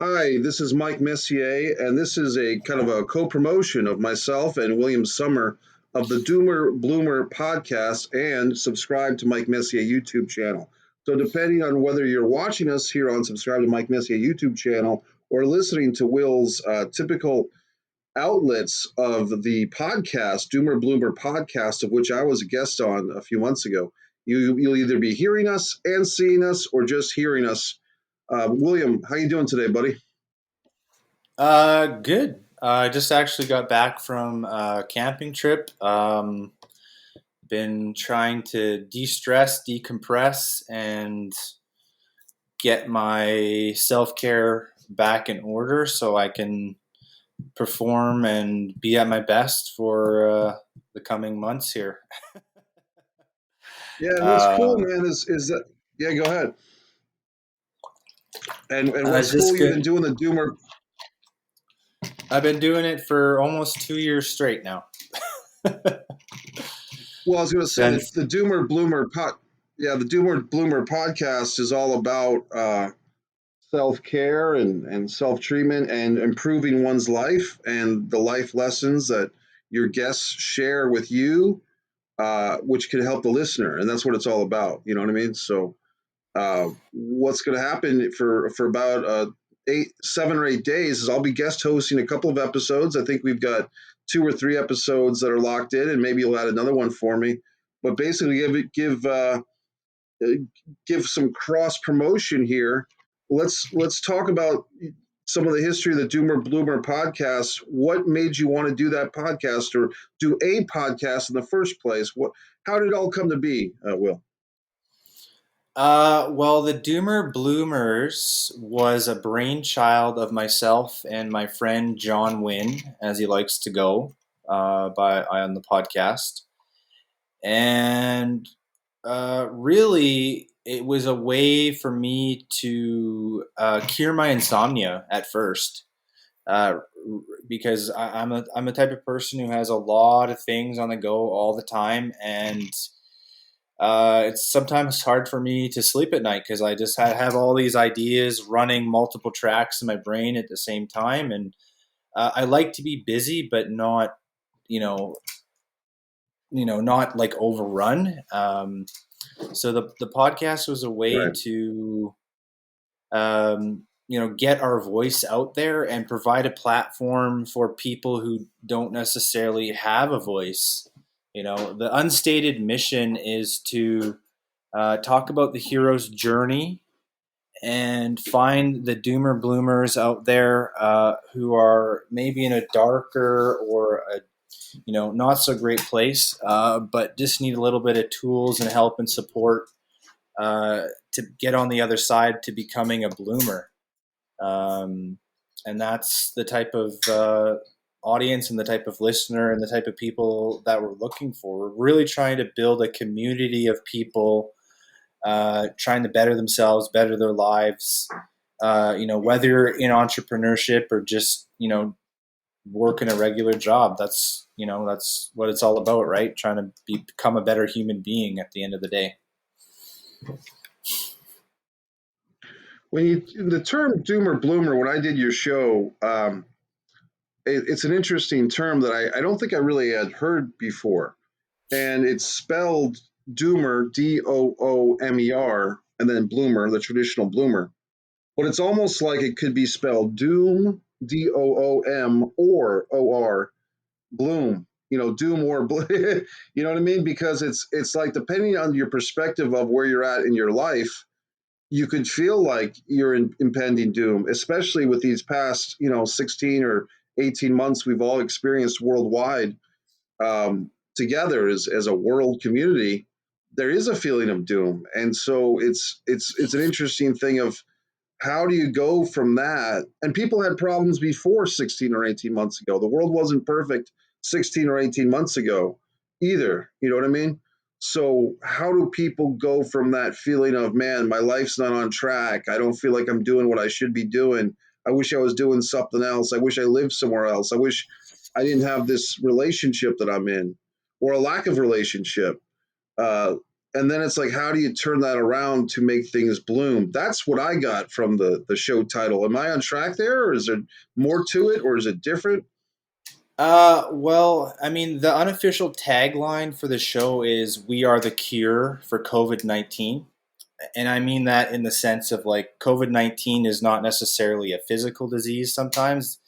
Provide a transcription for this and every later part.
Hi, this is Mike Messier, and this is a kind of a co-promotion of myself and William Summer of the Doomer Bloomer podcast, and subscribe to Mike Messier YouTube channel. So depending on whether you're watching us here on Subscribe to Mike Messier YouTube channel or listening to Will's typical outlets of the podcast, Doomer Bloomer podcast, of which I was a guest on a few months ago, you'll either be hearing us and seeing us or just hearing us. William, how you doing today, buddy? Good. I just actually got back from a camping trip. Been trying to de-stress, decompress, and get my self-care back in order so I can perform and be at my best for the coming months here. Yeah, and what's cool, Uh, man, is that yeah, go ahead. And I was what's cool, just you've good. been doing the Doomer. I've been doing it for almost 2 years straight now. Well, I was going to say Been that the Doomer Bloomer yeah, the Doomer Bloomer podcast is all about self care and self treatment and improving one's life and the life lessons that your guests share with you, which can help the listener, and that's what it's all about. You know what I mean? So what's going to happen for about 7 or 8 days is I'll be guest hosting a couple of episodes. I think we've got 2 or 3 episodes that are locked in, and maybe you'll add another one for me. But basically, give some cross promotion here. Let's talk about some of the history of the Doomer Bloomer podcast. What made you want to do that podcast or do a podcast in the first place? How did it all come to be, Will? Well, the Doomer Bloomers was a brainchild of myself and my friend John Wynn, as he likes to go by on the podcast, and really, it was a way for me to cure my insomnia at first, uh, because I'm a type of person who has a lot of things on the go all the time, and it's sometimes hard for me to sleep at night because I just have all these ideas running multiple tracks in my brain at the same time. And I like to be busy, but not, you know, not like overrun. So the podcast was a way Right. to, get our voice out there and provide a platform for people who don't necessarily have a voice. The unstated mission is to talk about the hero's journey and find the doomer bloomers out there who are maybe in a darker or a not so great place, but just need a little bit of tools and help and support to get on the other side to becoming a bloomer. Um, and that's the type of audience and the type of listener and the type of people that we're looking for. We're really trying to build a community of people trying to better themselves, better their lives. Whether in entrepreneurship or just working a regular job. That's what it's all about, right? Trying to become a better human being at the end of the day. The term doomer bloomer, when I did your show, it's an interesting term that I don't think I really had heard before. And it's spelled doomer, Doomer, and then bloomer, the traditional bloomer. But it's almost like it could be spelled doom, Doom, or Or, bloom. Doom or bloom. You know what I mean? Because it's like depending on your perspective of where you're at in your life, you could feel like you're in impending doom, especially with these past, 16 or 18 months we've all experienced worldwide, together as a world community. There is a feeling of doom. And so it's an interesting thing of how do you go from that? And people had problems before 16 or 18 months ago. The world wasn't perfect 16 or 18 months ago either. You know what I mean? So, how do people go from that feeling of, man, my life's not on track? I don't feel like I'm doing what I should be doing. I wish I was doing something else. I wish I lived somewhere else. I wish I didn't have this relationship that I'm in or a lack of relationship. Uh, and then it's like, how do you turn that around to make things bloom? That's what I got from the show title. Am I on track there, or is there more to it, or is it different? Well, I mean, the unofficial tagline for the show is "We are the cure for COVID-19." And I mean that in the sense of like COVID-19 is not necessarily a physical disease sometimes.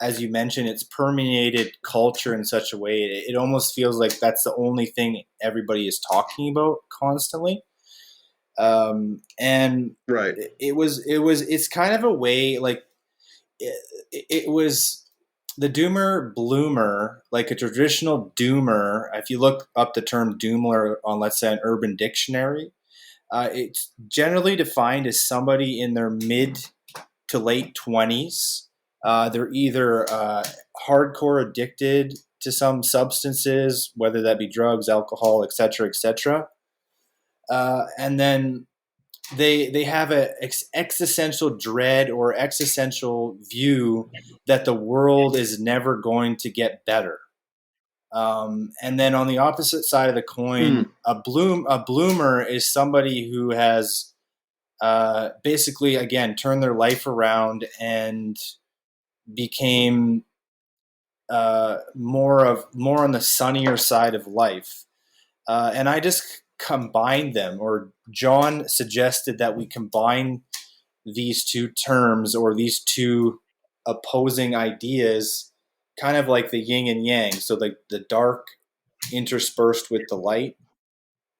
As you mentioned, it's permeated culture in such a way it almost feels like that's the only thing everybody is talking about constantly. And Right. it's kind of a way like it was the doomer bloomer, like a traditional doomer. If you look up the term doomer on, let's say, an Urban Dictionary, it's generally defined as somebody in their mid to late 20s. They're either hardcore addicted to some substances, whether that be drugs, alcohol, etc., etc., and then they have a existential dread or existential view that the world is never going to get better. And then on the opposite side of the coin, Mm. a bloomer is somebody who has basically again turned their life around and became more on the sunnier side of life. And I just combined them, or John suggested that we combine these two terms or these two opposing ideas, kind of like the yin and yang. So like the dark interspersed with the light,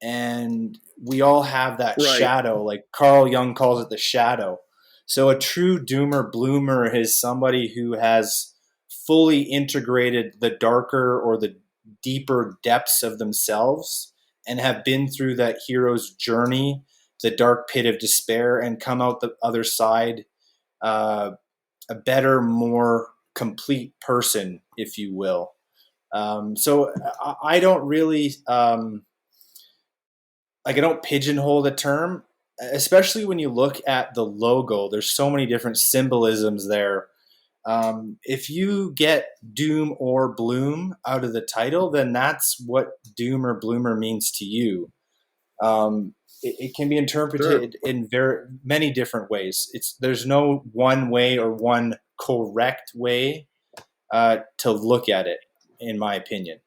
and we all have that Right. shadow, like Carl Jung calls it the shadow. So a true doomer bloomer is somebody who has fully integrated the darker or the deeper depths of themselves and have been through that hero's journey, the dark pit of despair, and come out the other side uh, a better, more complete person, if you will. So I don't really like I don't pigeonhole the term, especially when you look at the logo. There's so many different symbolisms there. If you get doom or bloom out of the title, then that's what doom or bloomer means to you. It can be Sure. interpreted in very many different ways. There's no one way or one correct way to look at it, in my opinion.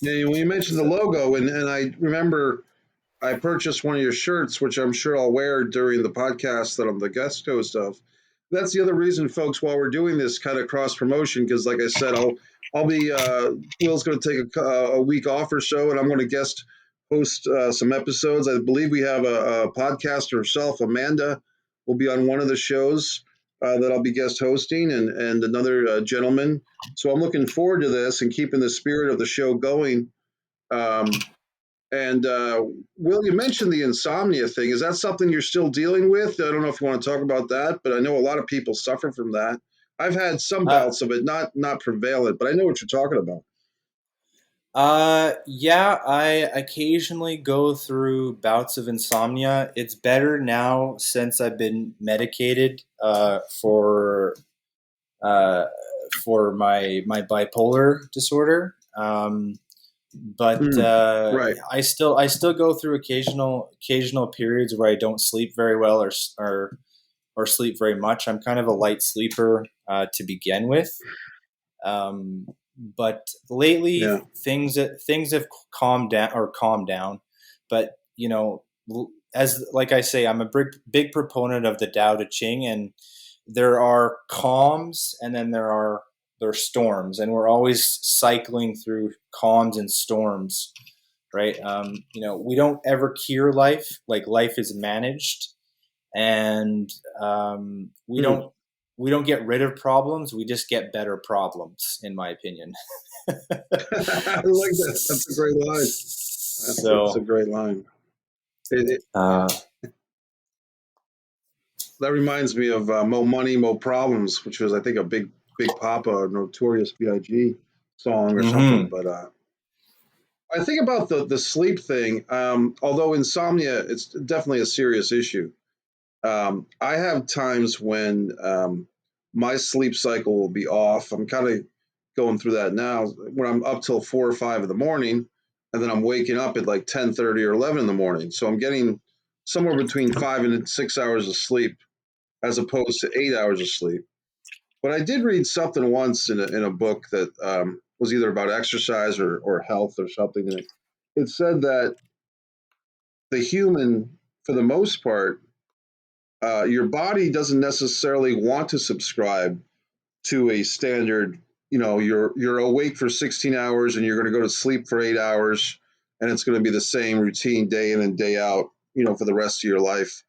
Yeah, when you mentioned the logo, and I remember I purchased one of your shirts, which I'm sure I'll wear during the podcast that I'm the guest host of. That's the other reason, folks, while we're doing this kind of cross promotion, because like I said, I'll be Will's going to take a week off or so, and I'm going to guest host some episodes. I believe we have a podcaster herself, Amanda, will be on one of the shows that I'll be guest hosting, and another gentleman. So I'm looking forward to this and keeping the spirit of the show going. Um, and Will, you mentioned the insomnia thing. Is that something you're still dealing with? I don't know if you want to talk about that, but I know a lot of people suffer from that. I've had some Uh, bouts of it, not prevalent, but I know what you're talking about. yeah, I occasionally go through bouts of insomnia. It's better now since I've been medicated uh, for my bipolar disorder. But Mm, right. I still go through occasional periods where I don't sleep very well or sleep very much. I'm kind of a light sleeper to begin with. But lately Yeah. things have calmed down. But you know, as like I say, I'm a big proponent of the Tao Te Ching, and there are calms and then there are storms, and we're always cycling through calms and storms, right? We don't ever cure life; like life is managed, and Mm. we don't get rid of problems. We just get better problems, in my opinion. I like that. That's a great line. That's a So, great line. It, uh, that reminds me of "Mo Money, Mo Problems," which was, I think, a Big Papa, Notorious B.I.G. song or something. mhm. But I think about the sleep thing. Although insomnia, it's definitely a serious issue. I have times when my sleep cycle will be off. I'm kind of going through that now when I'm up till 4 or 5 in the morning. and then I'm waking up at like 10:30 or 11 in the morning. So I'm getting somewhere between 5 and 6 hours of sleep as opposed to 8 hours of sleep. But I did read something once in a book that was either about exercise or health or something. And it said that the human, for the most part, your body doesn't necessarily want to subscribe to a standard. You're awake for 16 hours and you're going to go to sleep for 8 hours, and it's going to be the same routine day in and day out. For the rest of your life,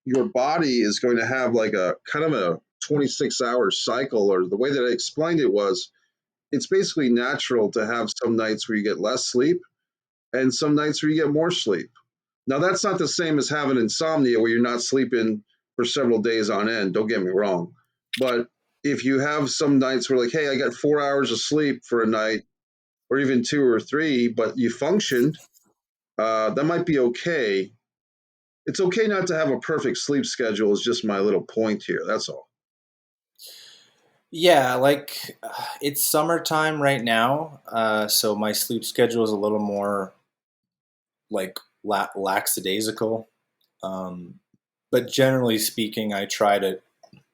your body is going to have like a kind of a 26-hour cycle. Or the way that I explained it was, it's basically natural to have some nights where you get less sleep and some nights where you get more sleep. Now, that's not the same as having insomnia where you're not sleeping for several days on end. Don't get me wrong. But if you have some nights where, like, hey, I got 4 hours of sleep for a night, or even two or three, but you functioned, that might be okay. It's okay not to have a perfect sleep schedule, is just my little point here. That's all. Yeah, like it's summertime right now, so my sleep schedule is a little more like lackadaisical. Um, but generally speaking, I try to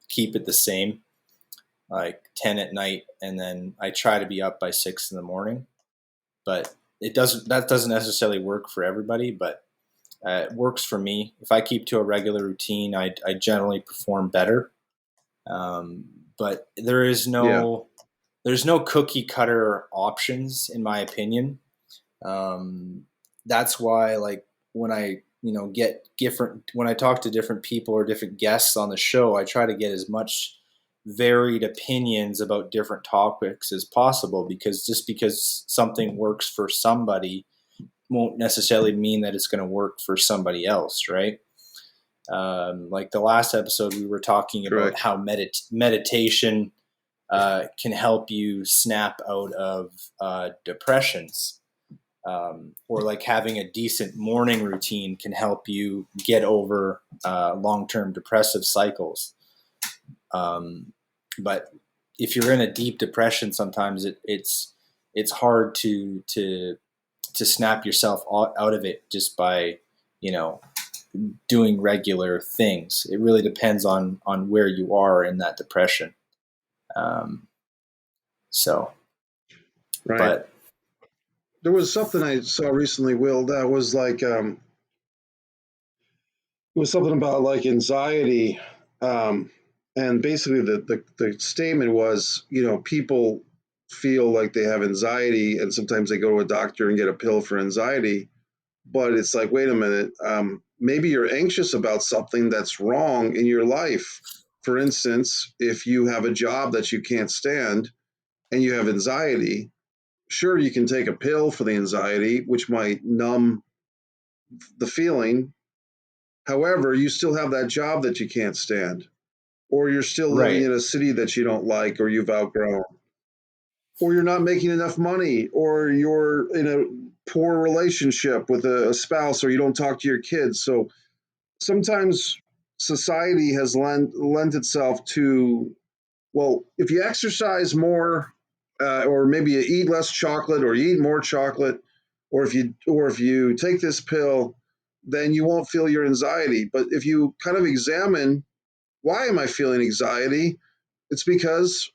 keep it the same, like 10 at night, and then I try to be up by 6 in the morning. But that doesn't necessarily work for everybody, but it works for me. If I keep to a regular routine, I generally perform better. Um, but Yeah. there's no cookie cutter options in my opinion. Um, that's why, like, when I get different when I talk to different people or different guests on the show, I try to get as much varied opinions about different topics as possible, because just because something works for somebody won't necessarily mean that it's going to work for somebody else, right? Like the last episode, we were talking about Correct. how meditation can help you snap out of depressions, or like having a decent morning routine can help you get over long-term depressive cycles. Um, but if you're in a deep depression, sometimes it's hard to snap yourself out of it just by you know doing regular things. It really depends on where you are in that depression. Um, so, Right. but There was something I saw recently, Will, that was like, it was something about like anxiety. Um, and basically, the statement was, people feel like they have anxiety, and sometimes they go to a doctor and get a pill for anxiety. But it's like, wait a minute, maybe you're anxious about something that's wrong in your life. For instance, if you have a job that you can't stand and you have anxiety, sure, you can take a pill for the anxiety, which might numb the feeling. However, you still have that job that you can't stand, or you're still living right, in a city that you don't like or you've outgrown, or you're not making enough money, or you're in a poor relationship with a spouse, or you don't talk to your kids. So sometimes society has lent itself to, well, if you exercise more, or maybe you eat less chocolate, or you eat more chocolate, or if you take this pill, then you won't feel your anxiety. But if you kind of examine, why am I feeling anxiety? It's because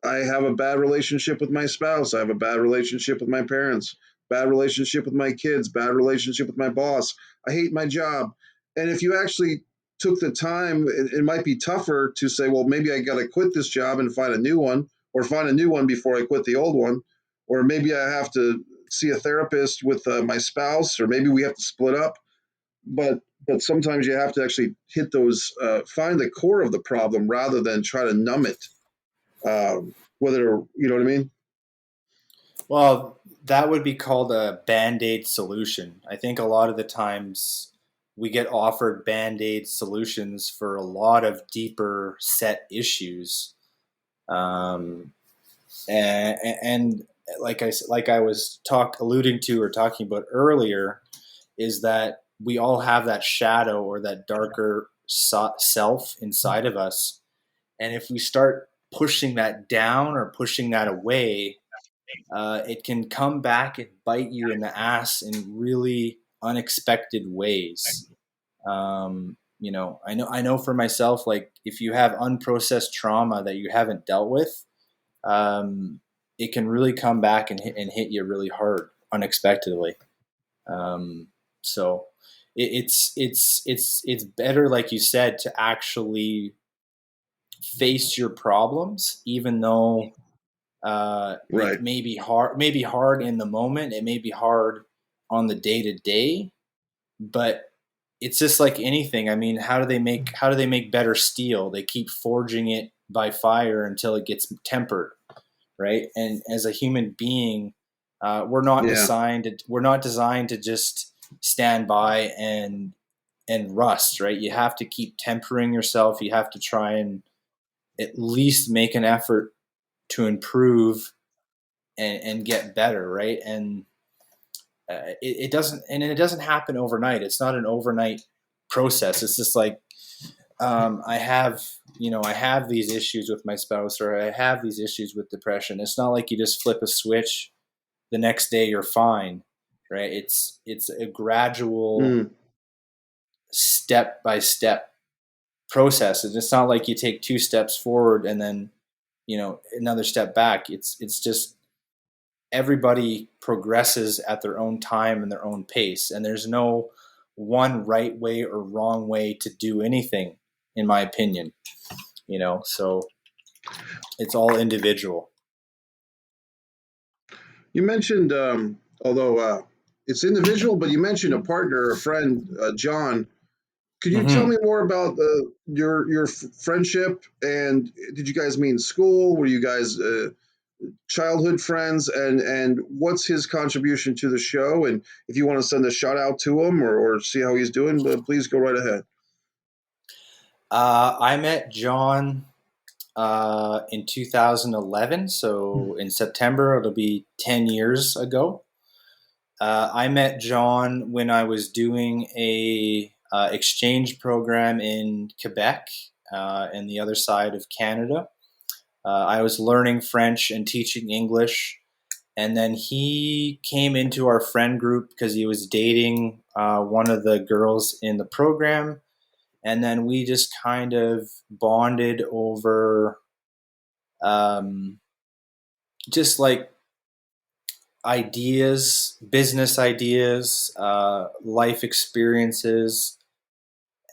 I have a bad relationship with my spouse. I have a bad relationship with my parents, bad relationship with my kids, bad relationship with my boss. I hate my job. And if you actually took the time, it might be tougher to say, well, maybe I got to quit this job and find a new one, or find a new one before I quit the old one. Or maybe I have to see a therapist with my spouse, or maybe we have to split up. But sometimes you have to actually hit those, find the core of the problem rather than try to numb it. Whether you know what I mean? well, that would be called a band-aid solution. I think a lot of the times we get offered band-aid solutions for a lot of deeper set issues. Um, and like I was alluding to or talking about earlier, is that we all have that shadow or that darker self inside of us, and if we start pushing that down or pushing that away, it can come back and bite you in the ass in really unexpected ways. I know for myself, like if you have unprocessed trauma that you haven't dealt with, um, it can really come back and hit you really hard unexpectedly. Um, so it's better, like you said, to actually face your problems, even though Right. it may be hard, in the moment. It may be hard on the day to day, but it's just like anything. I mean, how do they make better steel? They keep forging it by fire until it gets tempered, right? And as a human being, Yeah. we're not designed to just stand by and rust, right? You have to keep tempering yourself. You have to try and at least make an effort to improve and get better, right? And it doesn't happen overnight. It's not an overnight process. It's just like I have these issues with my spouse, or I have these issues with depression. It's not like you just flip a switch, the next day you're fine, right? It's a gradual, Mm. step by step process. It's not like you take 2 steps forward and then another step back. It's just everybody progresses at their own time and their own pace, and there's no one right way or wrong way to do anything, in my opinion. So it's all individual. You mentioned, although it's individual, but you mentioned a partner, a friend, John. Could you tell Mm-hmm. me more about your friendship? And did you guys meet in school? Were you guys childhood friends? And what's his contribution to the show? And if you want to send a shout out to him or see how he's doing, please go right ahead. I met John in 2011, so in September it'll be 10 years ago. I met John when I was doing a exchange program in Quebec, and the other side of Canada. I was learning French and teaching English, and then he came into our friend group because he was dating one of the girls in the program, and then we just kind of bonded over um, just like ideas, business ideas, life experiences,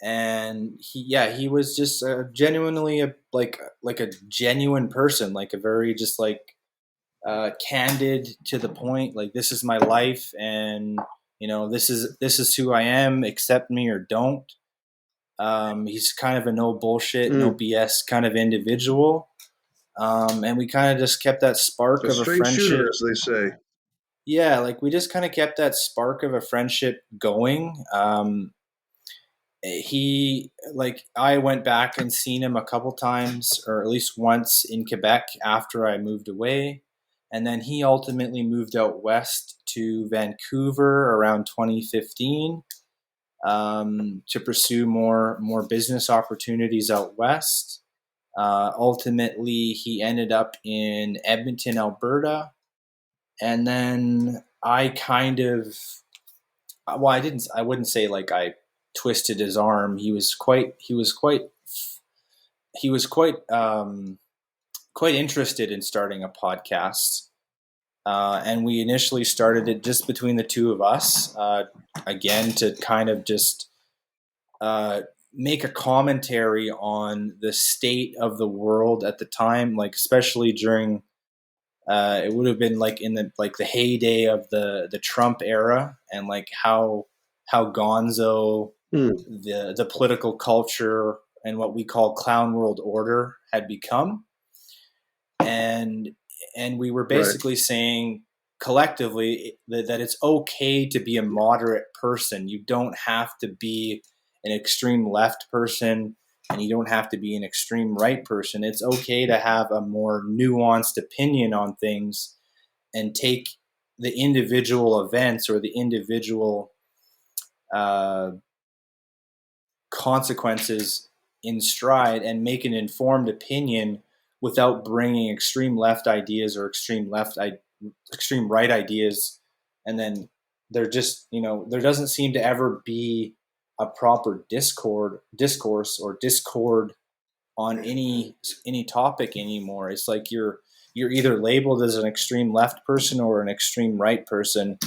and he was just genuinely like a genuine person, like a very just like candid, to the point. Like, this is my life, and this is who I am. Accept me or don't. He's kind of a no bullshit, no Mm, BS kind of individual. And we kind of just kept that spark a of a straight shooter, friendship. as they say. Yeah, like we just kind of kept that spark of a friendship going. He like I went back and seen him a couple times, or at least once, in Quebec after I moved away, and then he ultimately moved out west to Vancouver around 2015, to pursue more business opportunities out west. Ultimately, he ended up in Edmonton, Alberta, and then I kind of, well, I wouldn't say like I twisted his arm. He was quite interested in starting a podcast. And we initially started it just between the two of us, again, to kind of just uh, make a commentary on the state of the world at the time, like especially during, it would have been like in the heyday of the Trump era, and like how gonzo Mm, the political culture and what we call clown world order had become. And and we were right. basically saying collectively that it's okay to be a moderate person. You don't have to be an extreme left person, and you don't have to be an extreme right person. It's okay to have a more nuanced opinion on things and take the individual events or the individual uh, consequences in stride and make an informed opinion without bringing extreme left ideas or extreme left extreme right ideas, and then there just, there doesn't seem to ever be a proper discourse or discord on any topic anymore. It's like you're either labeled as an extreme left person or an extreme right person,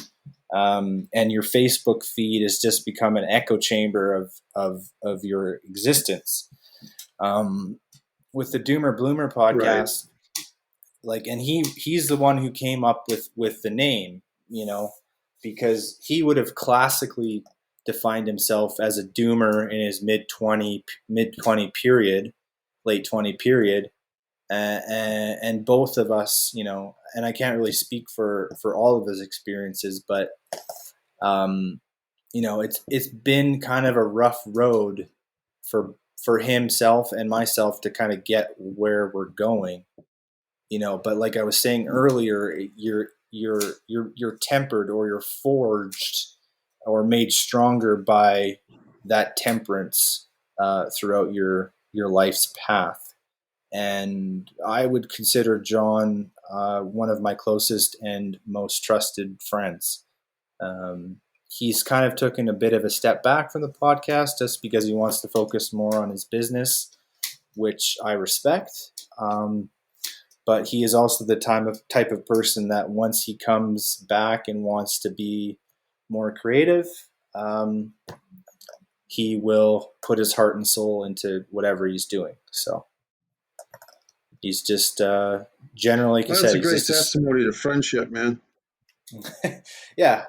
and your Facebook feed has just become an echo chamber of your existence. With the Doomer Bloomer Right. podcast, like, and he's the one who came up with the name, because he would have classically defined himself as a doomer in his mid 20 period, late 20 period, and both of us, and I can't really speak for all of his experiences, but it's been kind of a rough road for himself and myself to kind of get where we're going. But like I was saying earlier, you're tempered, or you're forged or made stronger by that temperance throughout your life's path. And I would consider John one of my closest and most trusted friends. He's kind of taken a bit of a step back from the podcast just because he wants to focus more on his business, which I respect. But he is also the type of person that once he comes back and wants to be more creative, he will put his heart and soul into whatever he's doing. So he's just generally, like you Well, that's said, a he's great just testimony to friendship, man. yeah.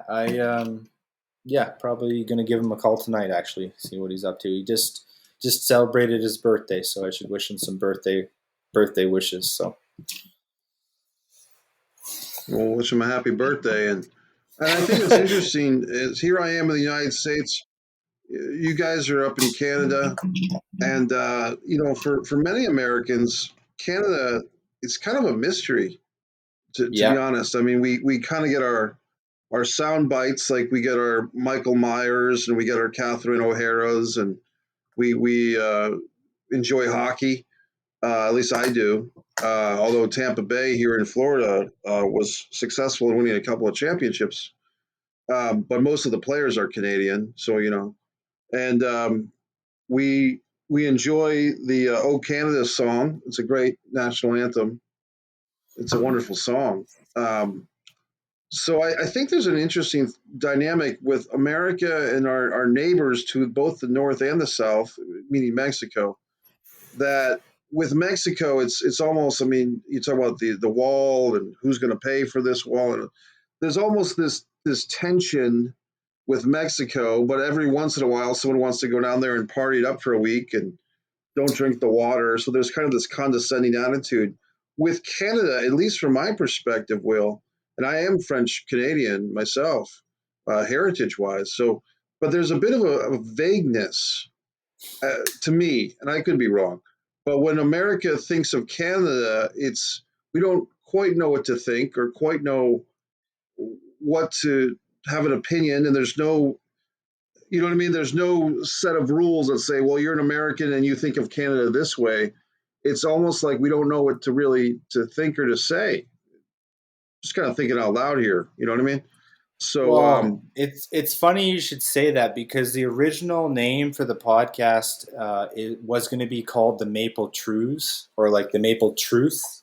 Probably gonna give him a call tonight. Actually, see what he's up to. He just celebrated his birthday, so I should wish him some birthday wishes. So. We'll wish him a happy birthday. And I think it's interesting is here I am in the United States. You guys are up in Canada, and for many Americans, Canada is kind of a mystery. To be Yeah. honest, I mean, we kind of get our sound bites, like we get our Michael Myers and we get our Catherine O'Hara's, and we enjoy hockey. At least I do. Although Tampa Bay here in Florida was successful in winning a couple of championships, but most of the players are Canadian, so and we enjoy the "O Canada" song. It's a great national anthem. It's a wonderful song. Um, so I think there's an interesting dynamic with America and our neighbors to both the north and the south, meaning Mexico, that with Mexico, it's almost. I mean, you talk about the wall and who's going to pay for this wall, and there's almost this tension with Mexico. But every once in a while, someone wants to go down there and party it up for a week and don't drink the water. So there's kind of this condescending attitude with Canada, at least from my perspective, Will. And I am French Canadian myself, heritage wise. So, but there's a bit of a vagueness to me, and I could be wrong. But when America thinks of Canada, we don't quite know what to think or quite know what to have an opinion, and there's no, you know what I mean? There's no set of rules that say, well, you're an American and you think of Canada this way. It's almost like we don't know what to really to think or to say. Just kind of thinking out loud here. You know what I mean? So, Well, it's funny you should say that, because the original name for the podcast it was going to be called the Maple Truths, or like the Maple Truth,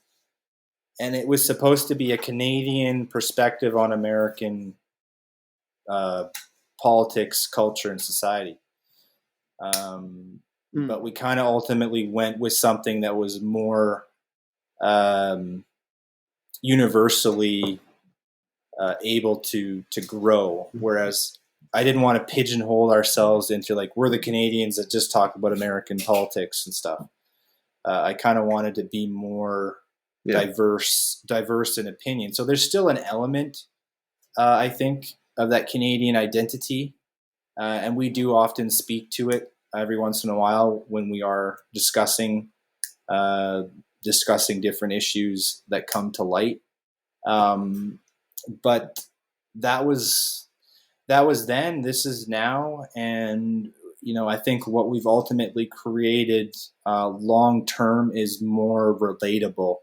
and it was supposed to be a Canadian perspective on American uh, politics, culture, and society. But we kind of ultimately went with something that was more universally able to grow. Whereas I didn't want to pigeonhole ourselves into like we're the Canadians that just talk about American politics and stuff. I kind of wanted to be more diverse in opinion. So there's still an element, I think, of that Canadian identity, and we do often speak to it every once in a while when we are discussing different issues that come to light. But that was then. This is now, and I think what we've ultimately created long term is more relatable.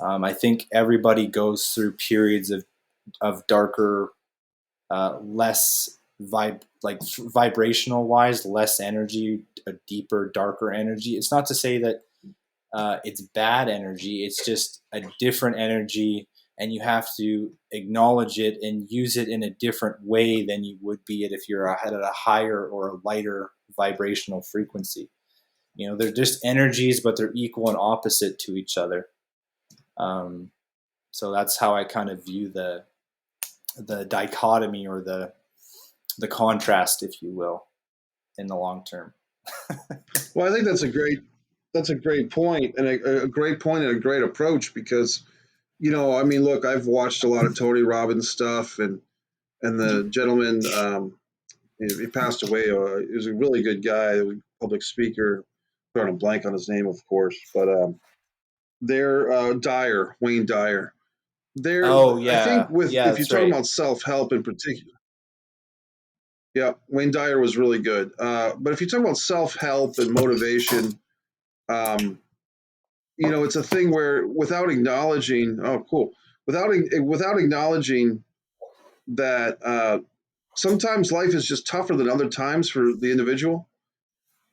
I think everybody goes through periods of darker, less vibrational wise, less energy, a deeper, darker energy. It's not to say that it's bad energy. It's just a different energy, and you have to acknowledge it and use it in a different way than you would be it if you're at a higher or a lighter vibrational frequency. They're just energies, but they're equal and opposite to each other. So that's how I kind of view the dichotomy, or the contrast, if you will, in the long term. Well, I think that's a great point, and a great point and a great approach, because I mean, look, I've watched a lot of Tony Robbins stuff, and the gentleman, he passed away. He was a really good guy, public speaker. Drawing a blank on his name, of course, but they're Dyer, Wayne Dyer. They're, Oh I think, yeah, with yeah, if you're that's talking right. about self help in particular, yeah, Wayne Dyer was really good. But if you talk about self help and motivation, um, it's a thing where without acknowledging, oh, cool, without acknowledging that sometimes life is just tougher than other times for the individual.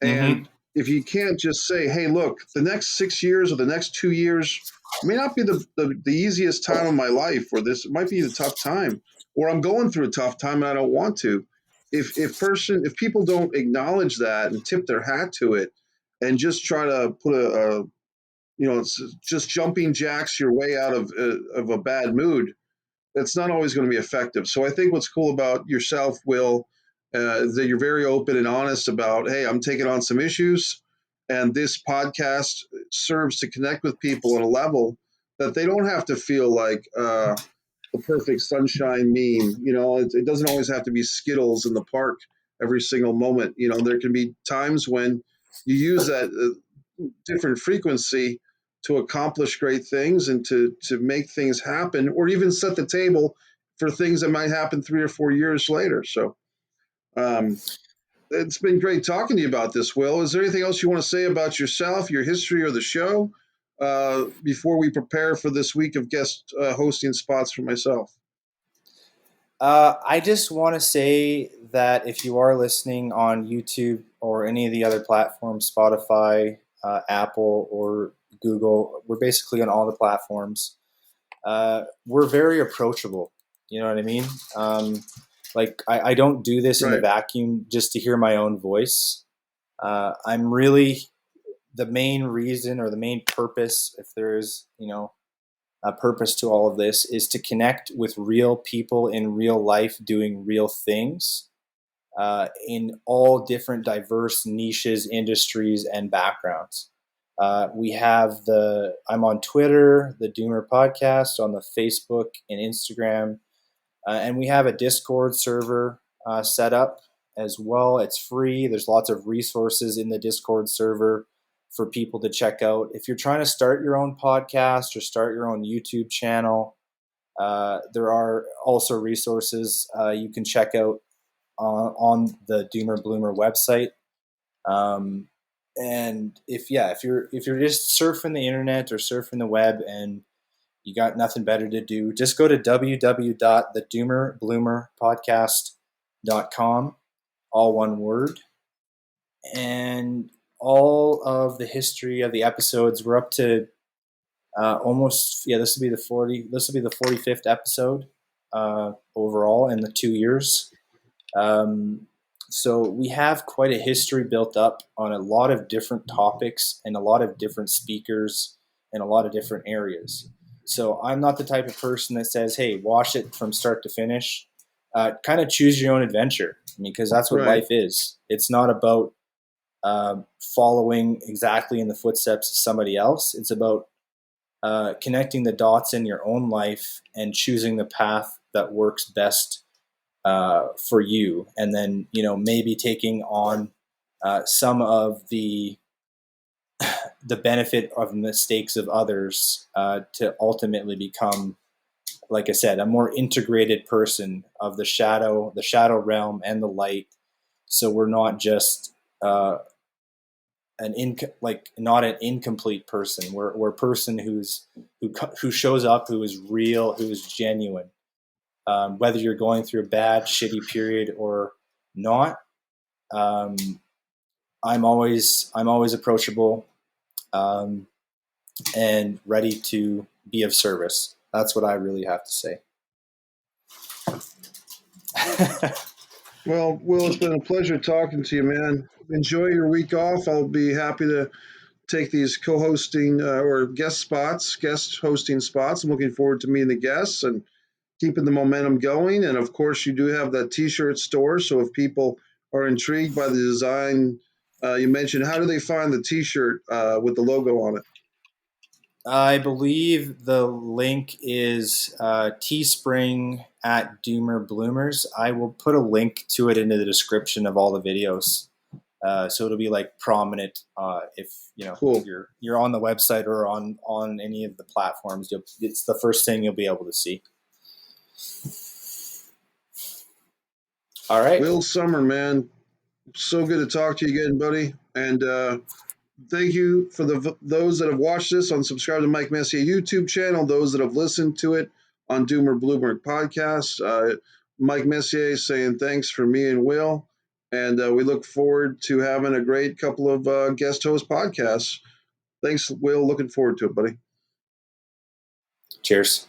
Mm-hmm. And if you can't just say, hey, look, the next 6 years or the next 2 years may not be the easiest time of my life, or this might be the tough time, or I'm going through a tough time and I don't want to. If people don't acknowledge that and tip their hat to it, and just try to put it's just jumping jacks your way out of a bad mood, that's not always going to be effective. So I think what's cool about yourself, Will, is that you're very open and honest about, hey, I'm taking on some issues, and this podcast serves to connect with people on a level that they don't have to feel like the perfect sunshine meme. It doesn't always have to be Skittles in the park every single moment. There can be times when you use that different frequency to accomplish great things and to make things happen, or even set the table for things that might happen 3 or 4 years later. So it's been great talking to you about this, Will. Is there anything else you want to say about yourself, your history, or the show before we prepare for this week of guest hosting spots for myself? I just want to say that if you are listening on YouTube or any of the other platforms, Spotify, Apple, or Google, we're basically on all the platforms. We're very approachable. You know what I mean? I don't do this in a Right. vacuum just to hear my own voice. I'm really the main reason, or the main purpose, if there is, a purpose to all of this, is to connect with real people in real life doing real things, in all different diverse niches, industries, and backgrounds. I'm on Twitter, the Doomer Podcast, on the Facebook and Instagram, and we have a Discord server set up as well. It's free. There's lots of resources in the Discord server for people to check out. If you're trying to start your own podcast or start your own YouTube channel, there are also resources you can check out on the Doomer Bloomer website. And if you're just surfing the internet or surfing the web and you got nothing better to do, just go to www.thedoomerbloomerpodcast.com, all one word, and all of the history of the episodes. We're up to almost, this will be the 45th episode overall in the 2 years. So we have quite a history built up on a lot of different topics and a lot of different speakers in a lot of different areas. So I'm not the type of person that says, hey, watch it from start to finish. Kind of choose your own adventure. I mean, because that's what Right. life is. It's not about following exactly in the footsteps of somebody else. It's about connecting the dots in your own life and choosing the path that works best for you, and then maybe taking on some of the benefit of mistakes of others to ultimately become, like I said, a more integrated person of the shadow realm and the light. So we're not just like not an incomplete person. We're a person who shows up, who is real, who is genuine. Whether you're going through a bad, shitty period or not, um, I'm always approachable, and ready to be of service. That's what I really have to say. Well, Will, it's been a pleasure talking to you, man. Enjoy your week off. I'll be happy to take these co-hosting or guest hosting spots. I'm looking forward to meeting the guests and keeping the momentum going. And of course, you do have that T-shirt store. So if people are intrigued by the design you mentioned, how do they find the T-shirt with the logo on it? I believe the link is Teespring at Doomer Bloomers. I will put a link to it into the description of all the videos, so it'll be like prominent if Cool. you're on the website or on any of the platforms. It's the first thing you'll be able to see. All right. Will Summer, man, so good to talk to you again, buddy. And thank you for those that have watched this on Subscribe to Mike Messier YouTube channel, those that have listened to it on Doomer Bloomberg podcast. Mike Messier saying thanks for me and Will. And we look forward to having a great couple of guest host podcasts. Thanks, Will. Looking forward to it, buddy. Cheers.